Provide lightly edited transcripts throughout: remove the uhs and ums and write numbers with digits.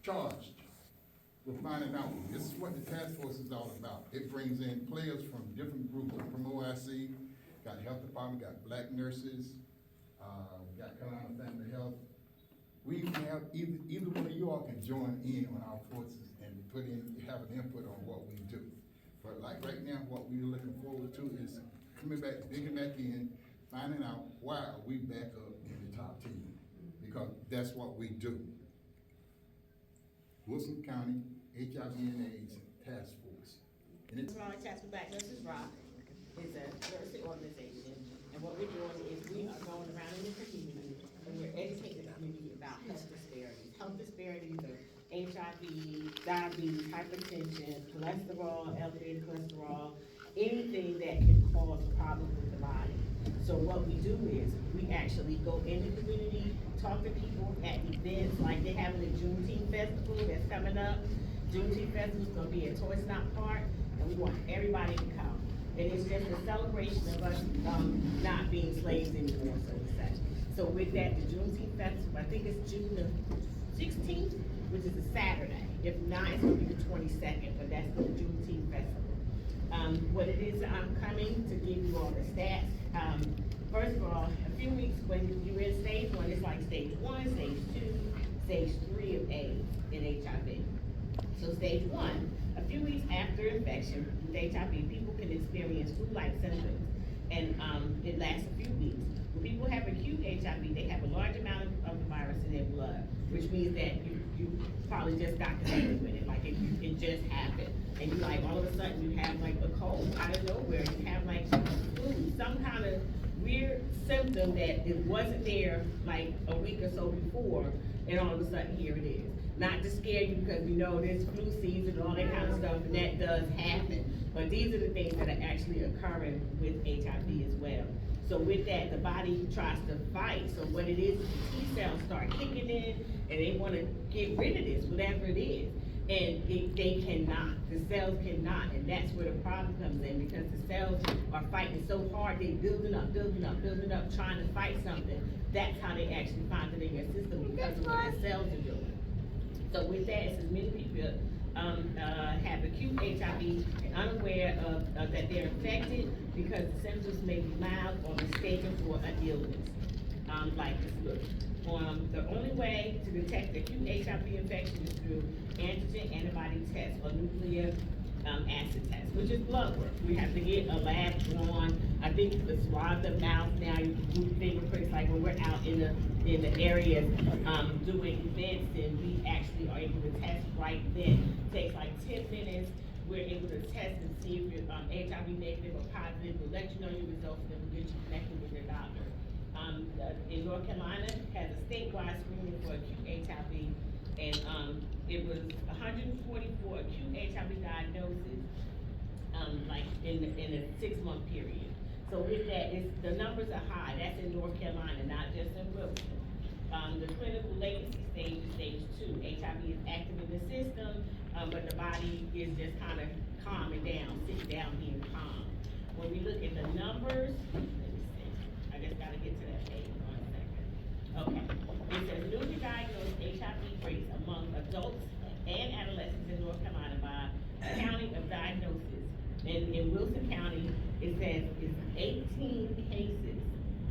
charged with finding out. This is what the task force is all about. It brings in players from different groups, from OIC, got health department, got black nurses, we got Carolina Family Health. We have, either one of you all can join in on our forces and have an input on what we do. But like right now, what we're looking forward to is coming back, digging back in, finding out why are we back up in the top 10, because that's what we do. Wilson County HIV and AIDS Task Force. And it's Raleigh Task for Black Nurses Rock is a nursing organization, and what we're doing is we are going around in the community and we're educating the community about health disparities. Health disparities are HIV, diabetes, hypertension, cholesterol, elevated cholesterol, anything that can cause a problem with the body. So what we do is we actually go in the community, talk to people at events, like they're having a Juneteenth festival that's coming up. Juneteenth festival is gonna be at Toy Stop Park, and we want everybody to come. And it's just a celebration of us not being slaves anymore, so to say. So with that, the Juneteenth festival, I think it's June the 16th, which is a Saturday. If not, it's gonna be the 22nd, but that's the Juneteenth festival. What it is, I'm coming to give you all the stats. First of all, a few weeks when you're in stage 1, it's like stage 1, stage 2, stage 3 of AIDS and HIV. So stage 1, a few weeks after infection with HIV, people can experience flu-like symptoms, and it lasts a few weeks. When people have acute HIV, they have a large amount of the virus in their blood, which means that you probably just got connected with it, like it just happened. And you like, all of a sudden you have like a cold out of nowhere, you have like flu, some kind of weird symptom that it wasn't there like a week or so before, and all of a sudden here it is. Not to scare you, because we know there's flu season and all that kind of stuff, and that does happen. But these are the things that are actually occurring with HIV as well. So with that, the body tries to fight. So what it is the T cells start kicking in, and they want to get rid of this, whatever it is. And they cannot, the cells cannot, and that's where the problem comes in, because the cells are fighting so hard, they building up, trying to fight something. That's how they actually find it in your system, because of what the cells are doing. So with that, it says many people have acute HIV and unaware of that they're infected, because the symptoms may be mild or mistaken for an illness, like the flu. The only way to detect acute HIV infection is through antigen antibody test or nucleic acid test, which is blood work. We have to get a lab drawn. I think you can swab the mouth now. You can do fingerprints, like when we're out in the areas doing events, and we actually are able to test right then. It takes like 10 minutes. We're able to test and see if you're HIV negative or positive. We'll let you know your results, and then we'll get you connected with your doctor. In North Carolina, has a statewide screening for acute HIV, and it was 144 acute HIV diagnoses, like in a 6-month period. So with that, the numbers are high. That's in North Carolina, not just in Wilson. The clinical latency stage is stage 2. HIV is active in the system, but the body is just kind of calming down, sitting down, being calm. When we look at the numbers, let me see. I just gotta get to that page, 1 second. Okay, it says newly diagnosed HIV rates among adults and adolescents in North Carolina by county of diagnosis. And in Wilson County, it says it's 18 cases,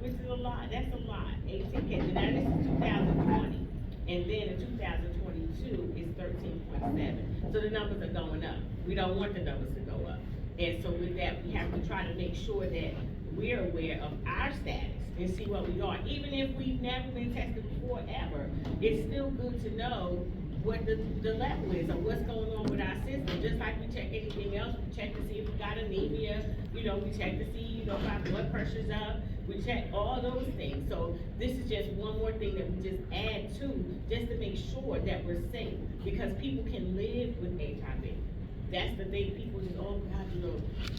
which is a lot. That's a lot. 18 cases. Now this is 2020, and then in 2022 it's 13.7. So the numbers are going up. We don't want the numbers to go up. And so with that, we have to try to make sure that we're aware of our status and see what we are. Even if we've never been tested before ever, it's still good to know what the level is, or what's going on with our system. Just like we check anything else, we check to see if we got anemia, we check to see, if our blood pressure's up, we check all those things. So this is just one more thing that we just add to, just to make sure that we're safe, because people can live with HIV. That's the thing, people just, oh God,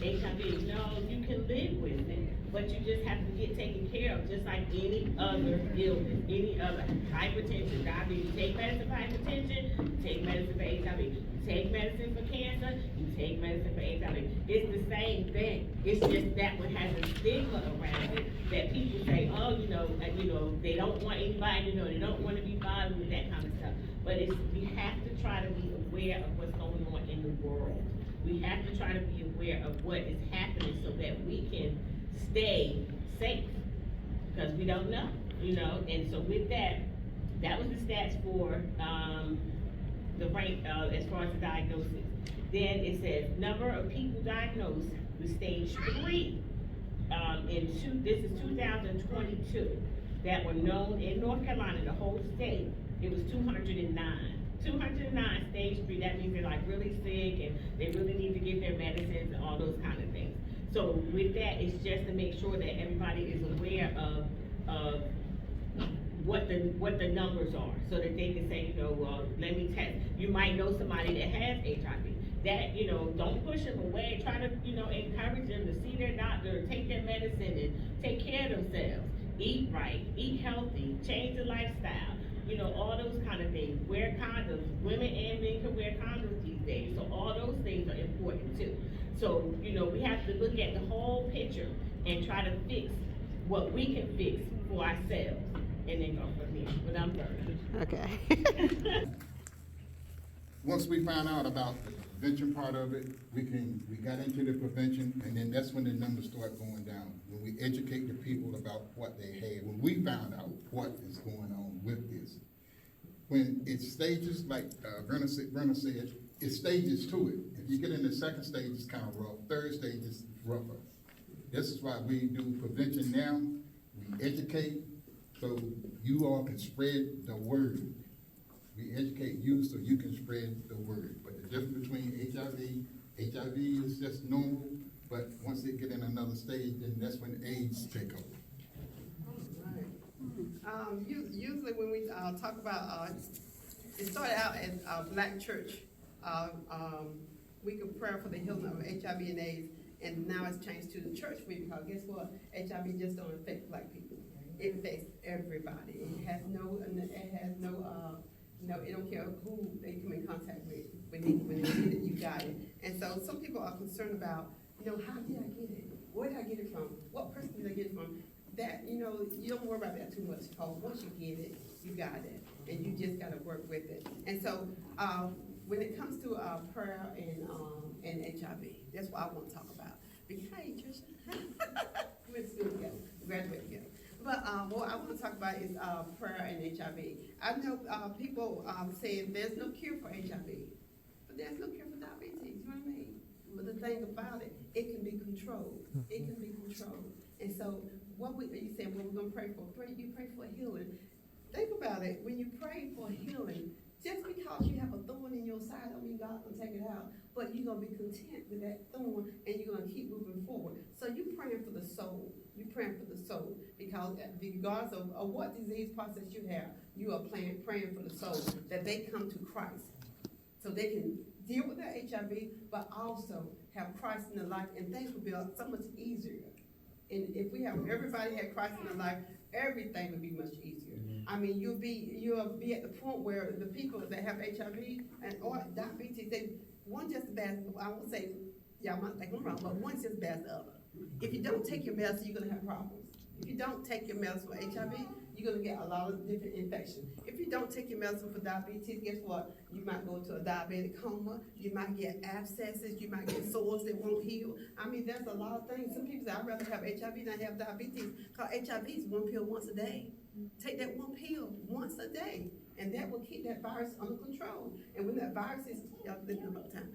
HIV. No, you can live with it, but you just have to get taken care of, just like any other illness, any other hypertension, diabetes. You take medicine for hypertension, you take medicine for HIV. You take medicine for cancer, you take medicine for HIV. It's the same thing. It's just that one has a stigma around it, that people say, oh, they don't want anybody to know, they don't want to be bothered with that kind of stuff. but we have to try to be aware of what's going on in the world. We have to try to be aware of what is happening so that we can stay safe, because we don't know, and so with that, that was the stats for, the rank, as far as the diagnosis. Then it says, number of people diagnosed with stage 3, this is 2022, that were known in North Carolina, the whole state, it was 209. 209 stage 3, that means they're like really sick and they really need to get their medicines and all those kind of things. So with that, it's just to make sure that everybody is aware of what the numbers are, so that they can say, let me test. You might know somebody that has HIV. That, don't push them away. Try to, encourage them to see their doctor, take their medicine, and take care of themselves. Eat right, eat healthy, change the lifestyle. All those kind of things. Wear condoms. Women and men can wear condoms these days. So all those things are important too. So, we have to look at the whole picture and try to fix what we can fix for ourselves, and then go from there. But I'm done. Okay. Once we found out about the prevention part of it, we got into the prevention, and then that's when the numbers start going down. When we educate the people about what they had, when we found out what is going on with this. When it's stages, like Brenna said, it's stages to it. If you get in the second stage, it's kind of rough. Third stage is rougher. This is why we do prevention now. We educate so you all can spread the word. We educate you so you can spread the word. But the difference between HIV is just normal, but once they get in another stage, then that's when AIDS take over. Usually when we talk about, it started out as a black church. We could pray for the healing of HIV and AIDS, and now it's changed to the church week, because guess what? HIV just don't affect black people. It affects everybody. It has no, it don't care who they come in contact with. When they get it, you got it. And so some people are concerned about, how did I get it? Where did I get it from? What person did I get it from? That, you don't worry about that too much, because once you get it, you got it. And you just gotta work with it. And so, when it comes to prayer and HIV, that's what I want to talk about. Because, hey, Trisha, we went to school together, graduated together. But what I want to talk about is prayer and HIV. I know people saying there's no cure for HIV, but there's no cure for diabetes. You know what I mean? But the thing about it, it can be controlled. It can be controlled. And so, you said, well, we're gonna pray for. You pray for healing. Think about it. When you pray for healing, just because you have a thorn in your side, don't mean God can take it out. But you're gonna be content with that thorn, and you're gonna keep moving forward. So you're praying for the soul. You're praying for the soul, because regardless of what disease process you have, you are praying for the soul, that they come to Christ, so they can deal with their HIV, but also have Christ in their life, and things will be so much easier. And if everybody had Christ in their life, everything would be much easier. I mean, you'll be at the point where the people that have HIV or diabetes, one just as bad. I won't say, y'all might think I'm wrong, but one's just as bad as the other. If you don't take your medicine, you're gonna have problems. If you don't take your medicine for HIV, you're gonna get a lot of different infections. If you don't take your medicine for diabetes, guess what? You might go to a diabetic coma, you might get abscesses, you might get sores that won't heal. I mean, there's a lot of things. Some people say, I'd rather have HIV than have diabetes, because HIV is one pill once a day. Take that one pill once a day, and that will keep that virus under control. And when that virus is, y'all living about time.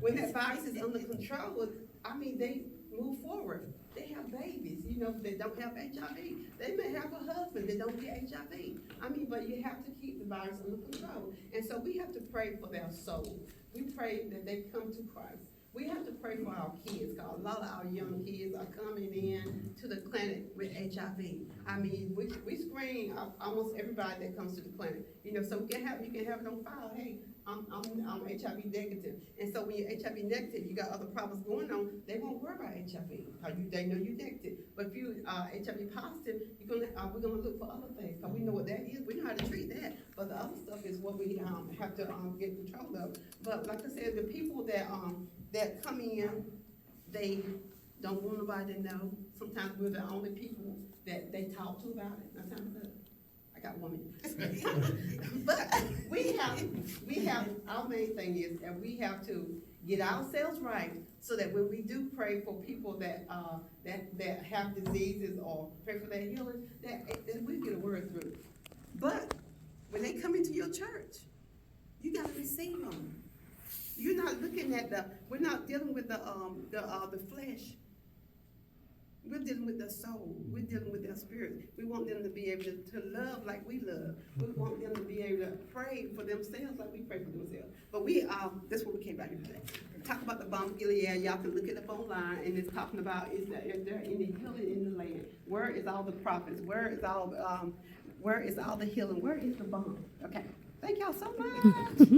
When that virus is under control, I mean, they move forward. They have babies, they don't have HIV. They may have a husband that don't get HIV. I mean, but you have to keep the virus under control. And so we have to pray for their soul. We pray that they come to Christ. We have to pray for our kids, because a lot of our young kids are coming in to the clinic with HIV. I mean, we screen almost everybody that comes to the clinic. So you can have it on file. Hey, I'm HIV negative. And so when you're HIV negative, you got other problems going on, they won't worry about HIV, because they know you're negative. But if you are HIV positive, we're gonna look for other things, because we know what that is. We know how to treat that. But the other stuff is what we have to get control of. But like I said, the people that come in, they don't want nobody to know. Sometimes we're the only people that they talk to about it. I got one minute. our main thing is that we have to get ourselves right, so that when we do pray for people that have diseases or pray for their healing, that we get a word through. But when they come into your church, you gotta receive them. You're not looking at we're not dealing with the flesh. We're dealing with their soul. We're dealing with their spirit. We want them to be able to love like we love. We want them to be able to pray for themselves like we pray for themselves. But that's what we came back here today. Talk about the balm of Gilead. Y'all can look it up online, and it's talking about is there any healing in the land? Where is all the prophets? Where is all the healing? Where is the balm? Okay. Thank y'all so much.